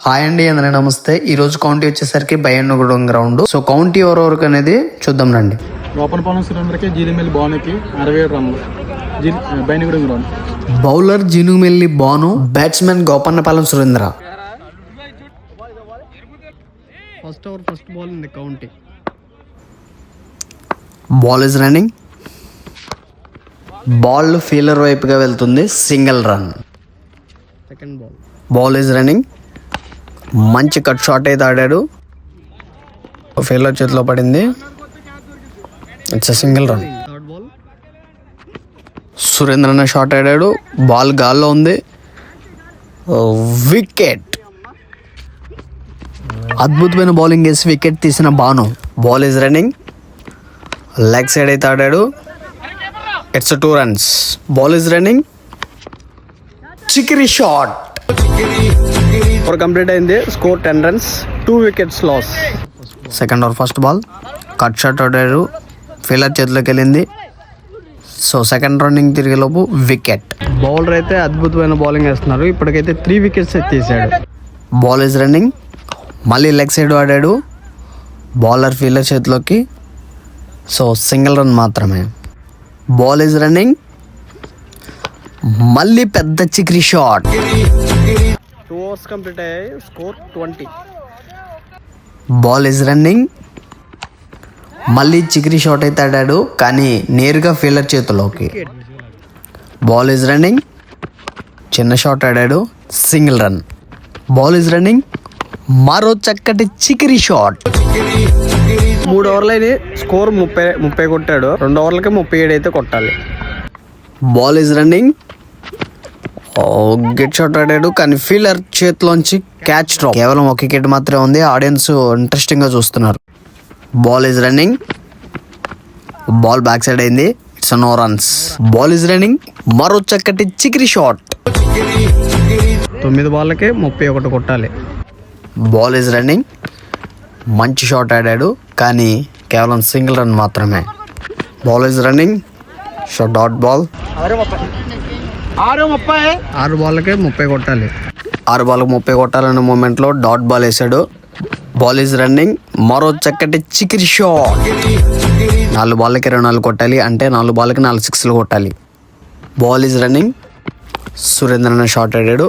Hi అండి, అందరూ నమస్తే. ఈ రోజు కౌంటీ వచ్చేసరికి బయ్యన్నగూడెం గ్రౌండ్. సో కౌంటీ ఎవరెవరికి అనేది చూద్దాం రండి. గోపనపాలెం సురేంద్రకి జీలిమెల్లి భానుకి 67 రన్లు. Bayyannagudem ground. Bowler Jinumelli Bhanu, batsmen Gopannapalem Surendra. First over first ball in the county. Ball is running. Ball fielder వైపుగా వెళ్తుంది, single run. Second ball. Ball is running. మంచి కట్ షాట్ అయితే ఆడాడు, ఫీల్డర్ చేతిలో పడింది. It's single run. Third ball. Surendra అనే షాట్ ఆడాడు, ball గాల్లో ఉంది, వికెట్. అద్భుతమైన బౌలింగ్ వేసి వికెట్ తీసిన Bhanu. Ball is running. Leg side అయితే ఆడాడు, it's 2 runs. Ball is running. చికిరి షాట్ ఓవర్ కంప్లీట్ అయింది. Score 10 runs, 2 wickets loss. Second over first ball cut shot ఆడాడు, ఫీల్డర్ చేతిలోకి వెళ్ళింది. సో సెకండ్ రన్నింగ్ తిరిగేలోపు వికెట్. బౌలర్ అయితే అద్భుతమైన బౌలింగ్ వేస్తున్నారు. ఇప్పటికైతే 3 wickets తీసాడు. Ball is running. మళ్ళీ లెగ్ సైడ్ ఆడాడు, బౌలర్ ఫీల్డర్ చేతిలోకి. సో సింగిల్ రన్ మాత్రమే. Ball is running. మళ్ళీ పెద్ద చిక్రీ షాట్. 2 overs కంప్లీట్ అయ్యాయి. స్కోర్ 20. Ball is running. మళ్ళీ చిక్రీ షాట్ అయితే ఆడాడు, కానీ నేరుగా ఫీల్డర్ చేతిలోకి. Ball is running. చిన్న షాట్ ఆడాడు, single run. Ball is running. మరో చక్కటి చికిరి షాట్. 3 ఓవర్లు అయితే స్కోర్ 30 కొట్టాడు. 2 ఓవర్లకి 37 అయితే కొట్టాలి. Ball is running. Get shot ఆడాడు, కానీ ఫీల్డర్ చేతిలోంచి క్యాచ్ డ్రాప్. కేవలం ఒక వికెట్ మాత్రమే ఉంది. ఆడియన్స్ ఇంట్రెస్టింగ్ గా చూస్తున్నారు. Ball is running. Ball back side అయింది, it's no runs. Ball is running. మరో చక్కటి చికిరి షాట్. 9 బాళ్ళకి 31 కొట్టాలి. Ball is running. మంచి షాట్ ఆడాడు, కానీ కేవలం సింగిల్ రన్ మాత్రమే. Ball is running. Shot dot ball. 6 బాళ్ళకి 30 కొట్టాలి. 6 బాల్కి 30 కొట్టాలనే మూమెంట్లో డాట్ బాల్ వేసాడు. Ball is running. మరో చక్కటి చికిరి షాట్. 4 బాల్కి 24 కొట్టాలి, అంటే 4 బాల్కి 4 సిక్స్లు కొట్టాలి. Ball is running. సురేంద్ర అనే షాట్ ఆడాడు,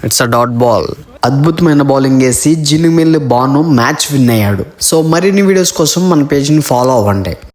ఇట్స్ అ డాట్ బాల్. అద్భుతమైన బౌలింగ్ వేసి జినుమెల్లి బాను మ్యాచ్ విన్ అయ్యాడు. సో మరిన్ని వీడియోస్ కోసం మన పేజ్ని ఫాలో అవ్వండి.